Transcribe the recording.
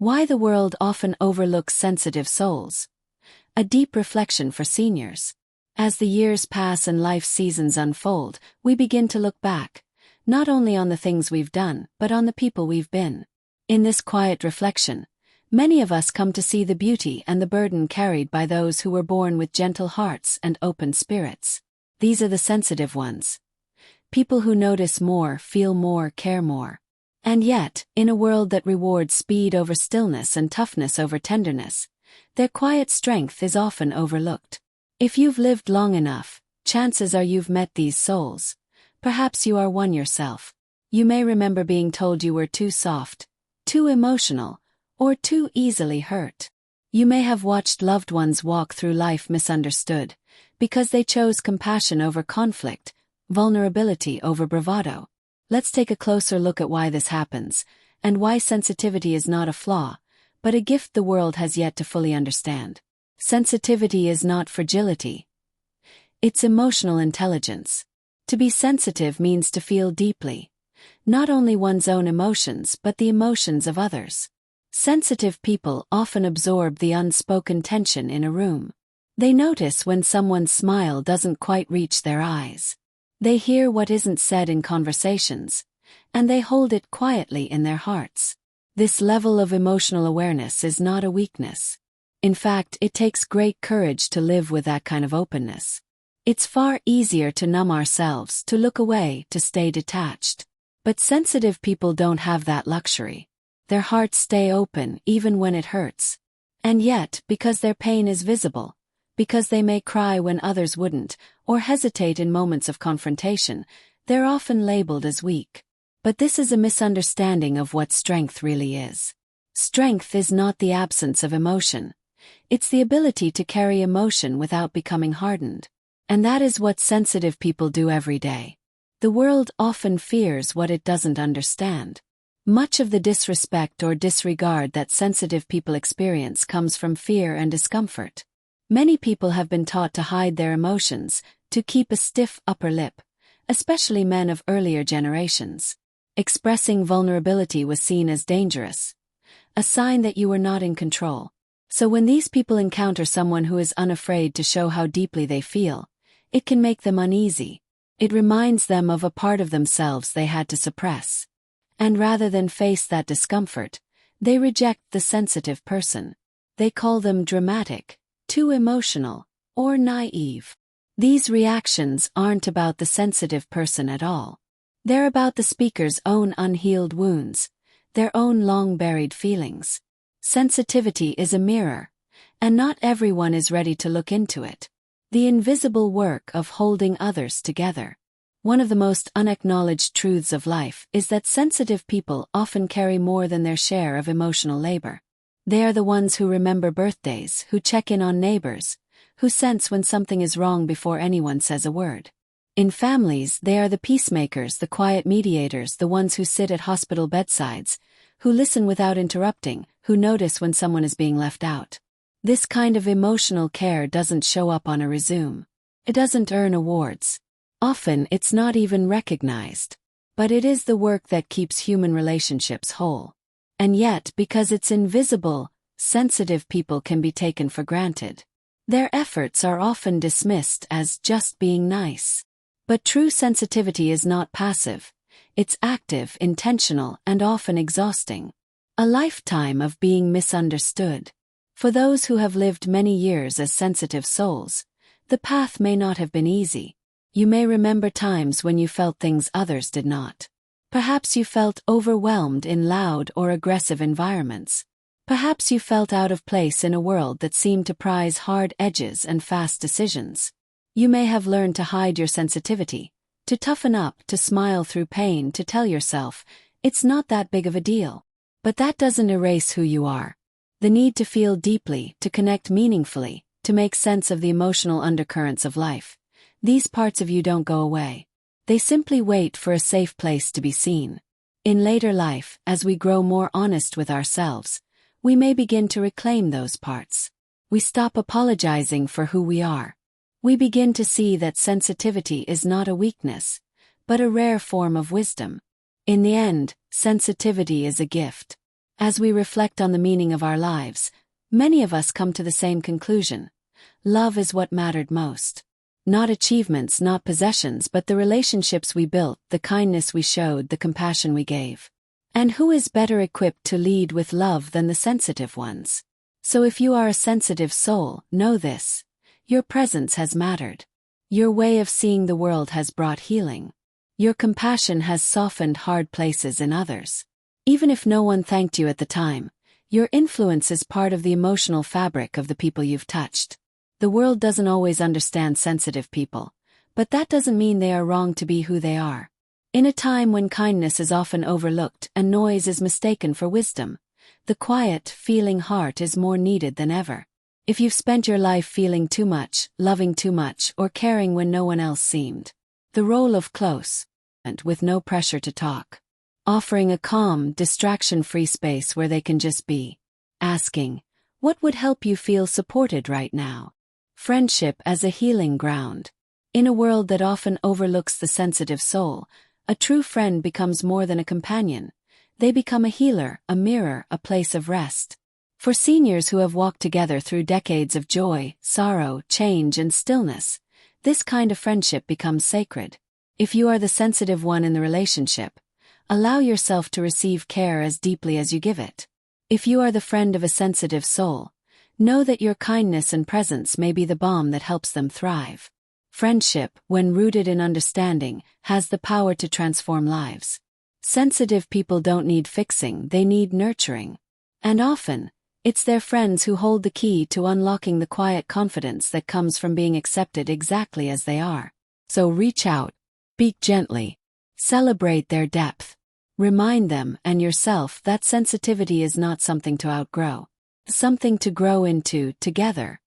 Why the world often overlooks sensitive souls. A deep reflection for seniors. As the years pass and life seasons unfold, we begin to look back, not only on the things we've done, but on the people we've been. In this quiet reflection, many of us come to see the beauty and the burden carried by those who were born with gentle hearts and open spirits. These are the sensitive ones. People who notice more, feel more, care more. And yet, in a world that rewards speed over stillness and toughness over tenderness, their quiet strength is often overlooked. If you've lived long enough, chances are you've met these souls. Perhaps you are one yourself. You may remember being told you were too soft, too emotional, or too easily hurt. You may have watched loved ones walk through life misunderstood, because they chose compassion over conflict, vulnerability over bravado. Let's take a closer look at why this happens, and why sensitivity is not a flaw, but a gift the world has yet to fully understand. Sensitivity is not fragility. It's emotional intelligence. To be sensitive means to feel deeply, not only one's own emotions but the emotions of others. Sensitive people often absorb the unspoken tension in a room. They notice when someone's smile doesn't quite reach their eyes. They hear what isn't said in conversations, and they hold it quietly in their hearts. This level of emotional awareness is not a weakness. In fact, it takes great courage to live with that kind of openness. It's far easier to numb ourselves, to look away, to stay detached. But sensitive people don't have that luxury. Their hearts stay open even when it hurts. And yet, because their pain is visible, because they may cry when others wouldn't, or hesitate in moments of confrontation, they're often labeled as weak. But this is a misunderstanding of what strength really is. Strength is not the absence of emotion. It's the ability to carry emotion without becoming hardened. And that is what sensitive people do every day. The world often fears what it doesn't understand. Much of the disrespect or disregard that sensitive people experience comes from fear and discomfort. Many people have been taught to hide their emotions, to keep a stiff upper lip, especially men of earlier generations. Expressing vulnerability was seen as dangerous, a sign that you were not in control. So when these people encounter someone who is unafraid to show how deeply they feel, it can make them uneasy. It reminds them of a part of themselves they had to suppress. And rather than face that discomfort, they reject the sensitive person. They call them dramatic, too emotional, or naive. These reactions aren't about the sensitive person at all. They're about the speaker's own unhealed wounds, their own long-buried feelings. Sensitivity is a mirror, and not everyone is ready to look into it. The invisible work of holding others together. One of the most unacknowledged truths of life is that sensitive people often carry more than their share of emotional labor. They are the ones who remember birthdays, who check in on neighbors, who sense when something is wrong before anyone says a word. In families, they are the peacemakers, the quiet mediators, the ones who sit at hospital bedsides, who listen without interrupting, who notice when someone is being left out. This kind of emotional care doesn't show up on a resume. It doesn't earn awards. Often it's not even recognized. But it is the work that keeps human relationships whole. And yet, because it's invisible, sensitive people can be taken for granted. Their efforts are often dismissed as just being nice. But true sensitivity is not passive. It's active, intentional, and often exhausting. A lifetime of being misunderstood. For those who have lived many years as sensitive souls, the path may not have been easy. You may remember times when you felt things others did not. Perhaps you felt overwhelmed in loud or aggressive environments. Perhaps you felt out of place in a world that seemed to prize hard edges and fast decisions. You may have learned to hide your sensitivity, to toughen up, to smile through pain, to tell yourself, it's not that big of a deal. But that doesn't erase who you are. The need to feel deeply, to connect meaningfully, to make sense of the emotional undercurrents of life. These parts of you don't go away. They simply wait for a safe place to be seen. In later life, as we grow more honest with ourselves, we may begin to reclaim those parts. We stop apologizing for who we are. We begin to see that sensitivity is not a weakness, but a rare form of wisdom. In the end, sensitivity is a gift. As we reflect on the meaning of our lives, many of us come to the same conclusion. Love is what mattered most. Not achievements, not possessions, but the relationships we built, the kindness we showed, the compassion we gave. And who is better equipped to lead with love than the sensitive ones? So if you are a sensitive soul, know this. Your presence has mattered. Your way of seeing the world has brought healing. Your compassion has softened hard places in others. Even if no one thanked you at the time, your influence is part of the emotional fabric of the people you've touched. The world doesn't always understand sensitive people, but that doesn't mean they are wrong to be who they are. In a time when kindness is often overlooked and noise is mistaken for wisdom, the quiet, feeling heart is more needed than ever. If you've spent your life feeling too much, loving too much, or caring when no one else seemed, the role of close, and with no pressure to talk, offering a calm, distraction-free space where they can just be, asking, what would help you feel supported right now? Friendship as a healing ground. In a world that often overlooks the sensitive soul, a true friend becomes more than a companion. They become a healer, a mirror, a place of rest. For seniors who have walked together through decades of joy, sorrow, change, and stillness, this kind of friendship becomes sacred. If you are the sensitive one in the relationship, allow yourself to receive care as deeply as you give it. If you are the friend of a sensitive soul, know that your kindness and presence may be the balm that helps them thrive. Friendship, when rooted in understanding, has the power to transform lives. Sensitive people don't need fixing, they need nurturing. And often, it's their friends who hold the key to unlocking the quiet confidence that comes from being accepted exactly as they are. So reach out, speak gently, celebrate their depth. Remind them and yourself that sensitivity is not something to outgrow, something to grow into together.